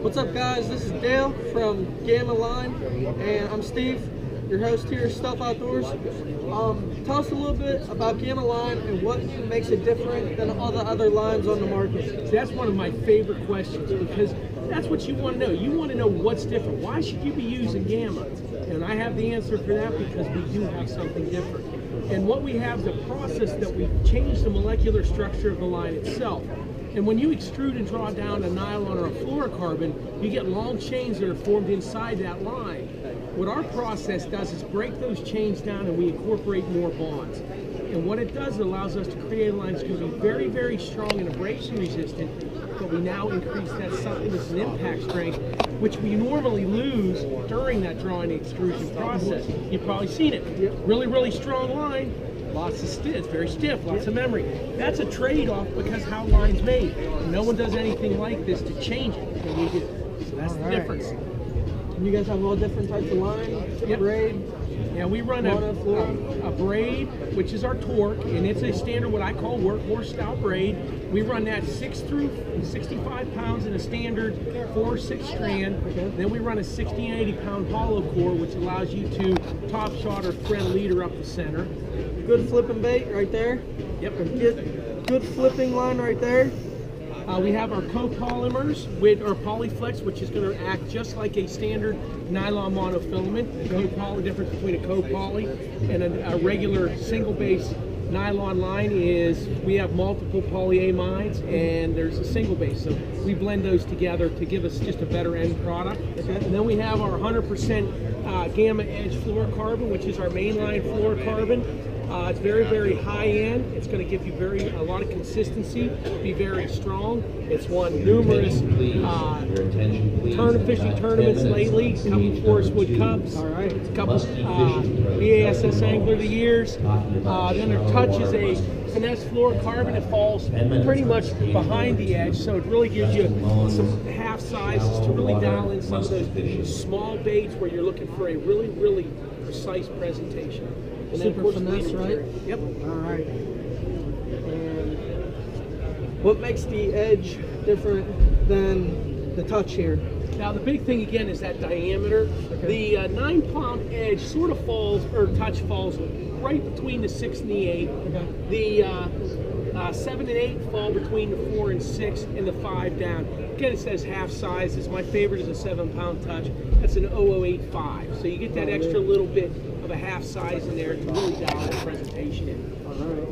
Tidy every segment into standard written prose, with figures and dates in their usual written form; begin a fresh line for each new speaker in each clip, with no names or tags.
What's up, guys? This is Dale from Gamma Line, and I'm Steve, your host here at Stuff Outdoors. Tell us a little bit about Gamma Line and what makes it different than all the other lines on the market.
That's one of my favorite questions, because that's what you want to know. You want to know what's different. Why should you be using Gamma? And I have the answer for that, because we do have something different. And what we have is a process that we change the molecular structure of the line itself. And when you extrude and draw down a nylon or a fluorocarbon, you get long chains that are formed inside that line. What our process does is break those chains down, and we incorporate more bonds. And what it does, it allows us to create a line that's going to be very, very strong and abrasion resistant, but we now increase that suppleness and impact strength, which we normally lose during that drawing and extrusion process. You've probably seen it. Really, really strong line. Lots of stiff, it's very stiff, lots of memory. That's a trade-off because how line's made. No one does anything like this to change it, and we do. So that's the difference.
And you guys have all different types of line, braid.
Yeah, we run a braid, which is our torque, and it's a standard, what I call workhorse style braid. We run that 6 through 65 pounds in a standard 4/6 strand. Then we run a 60 and 80 pound hollow core, which allows you to top shot or thread a leader up the center.
Good flipping bait right there.
Yep.
Good flipping line right there.
We have our copolymers with our Polyflex, which is going to act just like a standard nylon monofilament. The difference between a copoly and a regular single base nylon line is we have multiple polyamides and there's a single base. So we blend those together to give us just a better end product. And then we have our 100% Gamma Edge fluorocarbon, which is our mainline fluorocarbon. It's very, very high end. It's going to give you a lot of consistency, be very strong. It's won numerous fishing tournaments lately, a couple Forest Wood Cups, a couple BASS Angler of the Years. Then our Touch is a finesse fluorocarbon. It falls pretty much behind the edge, so it really gives you some half sizes to really dial in some of those small baits where you're looking for a really, really precise presentation. And
Super finesse, right?
Yep.
All right. And what makes the Edge different than the Touch here?
Now the big thing again is that diameter. The 9-pound Edge sort of falls, or Touch falls right between the 6 and the 8. The 7 and 8 fall between the 4 and 6, and the 5 down. Again, it says half sizes. My favorite is a 7-pound Touch. That's an 0085. So you get that extra little bit of a half size in there to really dial the presentation in.
All right.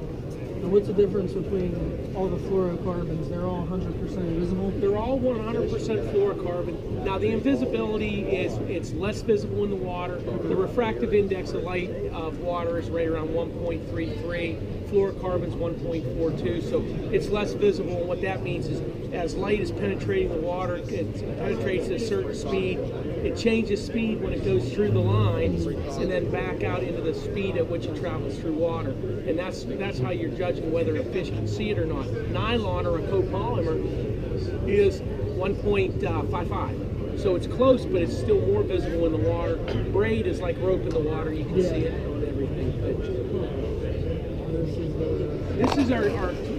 And what's the difference between all the fluorocarbons? They're all 100% invisible?
They're all 100% fluorocarbon. Now the invisibility it's less visible in the water. The refractive index of light of water is right around 1.33. Fluorocarbon's 1.42, so it's less visible. And what that means is as light is penetrating the water, it penetrates at a certain speed. It changes speed when it goes through the lines and then back out into the speed at which it travels through water. And that's how you're judging whether a fish can see it or not. Nylon or a copolymer is 1.55. So it's close, but it's still more visible in the water. Braid is like rope in the water. You can see it on everything.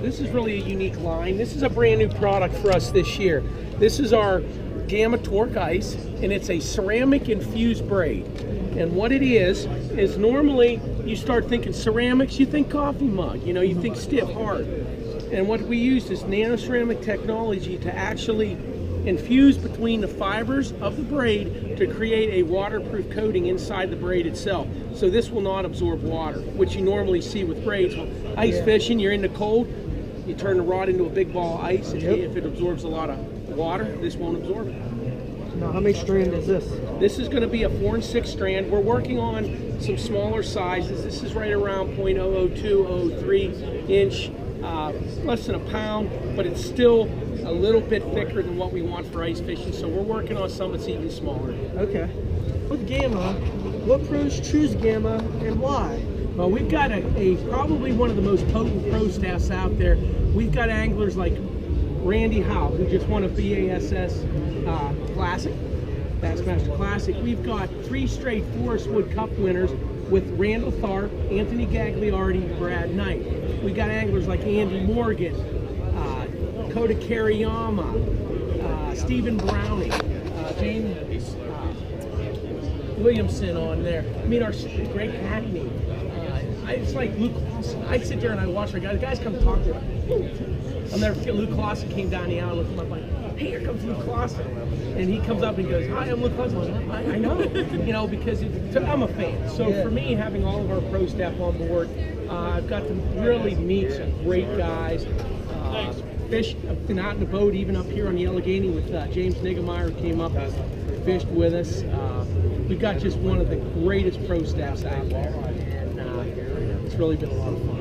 This is really a unique line. This is a brand new product for us this year. This is our Gamma Torque Ice, and it's a ceramic-infused braid. And what it is normally you start thinking ceramics, you think coffee mug, you think stiff, hard. And what we use is nanoceramic technology to actually infuse between the fibers of the braid to create a waterproof coating inside the braid itself. So this will not absorb water, which you normally see with braids. Well, ice fishing, you're in the cold, you turn the rod into a big ball of ice, and if it absorbs a lot of water, this won't absorb it.
Now, how many strand is this?
This is going to be a 4 and 6 strand. We're working on some smaller sizes. This is right around 0.002, 0.03 inch, less than a pound, but it's still a little bit thicker than what we want for ice fishing, so we're working on some that's even smaller.
Okay. With Gamma, what pros choose Gamma and why?
Well, we've got probably one of the most potent pro staffs out there. We've got anglers like Randy Howell, who just won a BASS Classic, Bassmaster Classic. We've got 3 straight Forest Wood Cup winners with Randall THARP, Anthony Gagliardi, Brad Knight. We got anglers like Andy Morgan, KOTA KIRIYAMA, Stephen Browning, James Williamson on there. I mean, our Greg Hackney. It's like Luke Clausen. I sit there and I watch our guys. The guys come talk to me. I'll never forget, Luke Clausen came down the aisle, looked at my like, hey, here comes Luke Clausen. And he comes up and goes, hi, I'm Luke Clausen. I know, you know, because I'm a fan. So for me, having all of our pro staff on board, I've got to really meet some great guys. Fished, I've been out in the boat, even up here on the Allegheny with James NIGGERMEYER, who came up, fished with us. We've got just one of the greatest pro staffs out there, and it's really been a lot of fun.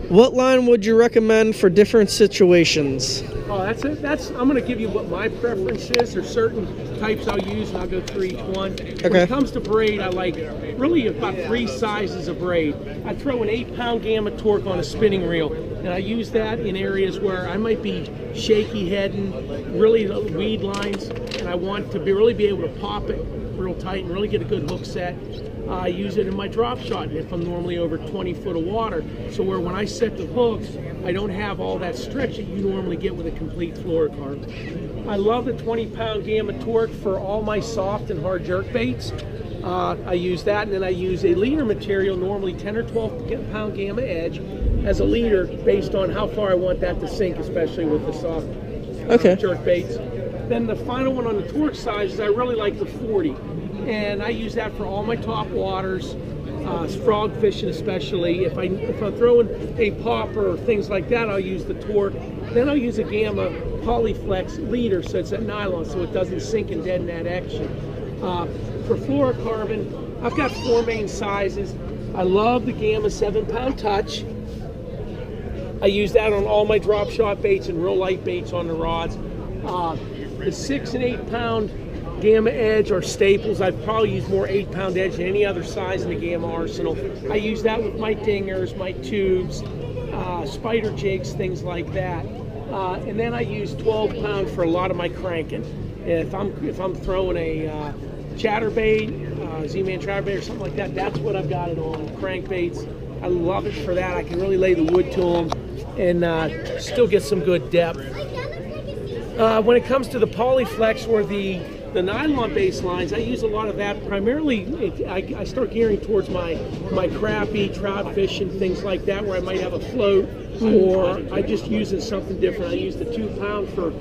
What line would you recommend for different situations?
Oh, that's it. I'm going to give you what my preference is. There's certain types I'll use, and I'll go through each one. Okay. When it comes to braid, I like really about 3 sizes of braid. I throw an 8-pound gamma torque on a spinning reel, and I use that in areas where I might be shaky heading, really weed lines, and I want to really be able to pop it real tight and really get a good hook set. I use it in my drop shot if I'm normally over 20 foot of water, so where when I set the hooks, I don't have all that stretch that you normally get with a complete fluorocarbon. I love the 20-pound gamma torque for all my soft and hard jerk baits. I use that, and then I use a leader material, normally 10 or 12-pound gamma edge, as a leader based on how far I want that to sink, especially with the soft jerk baits. Then the final one on the torque size is I really like the 40. And I use that for all my top waters, frog fishing especially. If I'm throwing a popper or things like that, I'll use the torque. Then I'll use a gamma polyflex leader, so it's a nylon, so it doesn't sink and deaden that action. For fluorocarbon, I've got 4 main sizes. I love the gamma 7-pound touch. I use that on all my drop shot baits and real light baits on the rods. The 6 and 8-pound gamma edge or staples. I'd probably use more 8-pound edge than any other size in the gamma arsenal. I use that with my dingers, my tubes, spider jigs, things like that. And then I use 12-pound for a lot of my cranking. If I'm throwing a chatterbait, Z-Man chatterbait or something like that, that's what I've got it on. Crankbaits. I love it for that. I can really lay the wood to them and still get some good depth. When it comes to the polyflex or the nylon base lines, I use a lot of that. Primarily, I start gearing towards my crappie, trout fishing, things like that, where I might have a float, or I just use it something different. I use the 2-pound for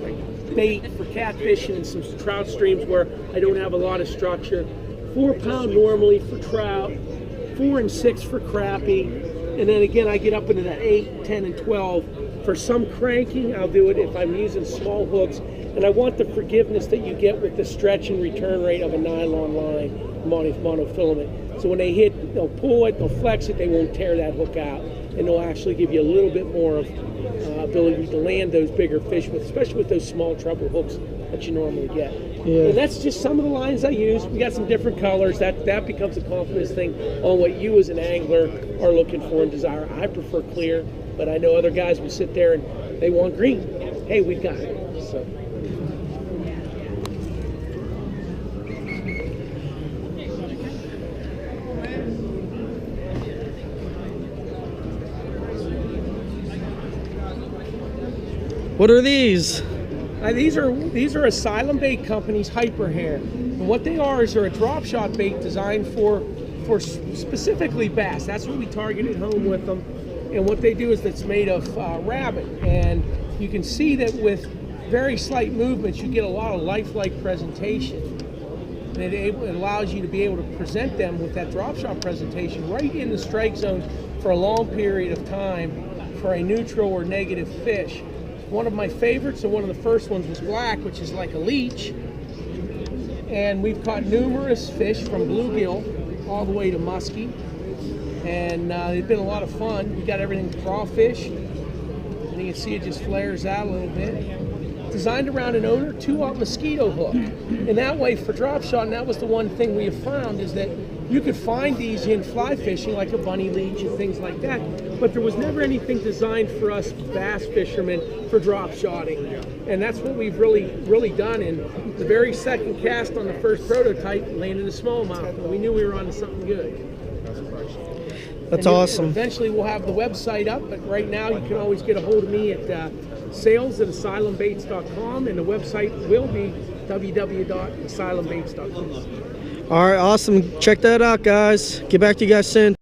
bait for catfishing and some trout streams where I don't have a lot of structure. 4-pound normally for trout, 4 and 6 for crappie, and then again I get up into that 8, 10, and 12. For some cranking, I'll do it if I'm using small hooks, and I want the forgiveness that you get with the stretch and return rate of a nylon line monofilament. So when they hit, they'll pull it, they'll flex it, they won't tear that hook out, and they'll actually give you a little bit more of ability to land those bigger fish, especially with those small treble hooks that you normally get. Yeah. And that's just some of the lines I use. We got some different colors. That becomes a confidence thing on what you as an angler are looking for and desire. I prefer clear, but I know other guys will sit there and they want green. Hey, we've got it. So.
What are these?
These are Asylum Bait Company's Hyper Hair. And what they are is they're a drop shot bait designed for specifically bass. That's what we target at home with them. And what they do is it's made of rabbit. And you can see that with very slight movements, you get a lot of lifelike presentation. And it allows you to be able to present them with that drop shot presentation right in the strike zone for a long period of time for a neutral or negative fish. One of my favorites, and one of the first ones, was black, which is like a leech. And we've caught numerous fish from bluegill all the way to muskie. And it's been a lot of fun. We got everything crawfish. And you can see it just flares out a little bit. Designed around an owner 2-aught mosquito hook. And that way for drop shot, and that was the one thing we have found, is that you could find these in fly fishing, like a bunny leech and things like that, but there was never anything designed for us bass fishermen for drop shotting. And that's what we've really done. And the very second cast on the first prototype landed a smallmouth, and we knew we were onto something good.
That's awesome.
Eventually we'll have the website up, but right now you can always get a hold of me at sales@asylumbaits.com, and the website will be www.asylumbaits.com.
All right, awesome. Check that out, guys. Get back to you guys soon.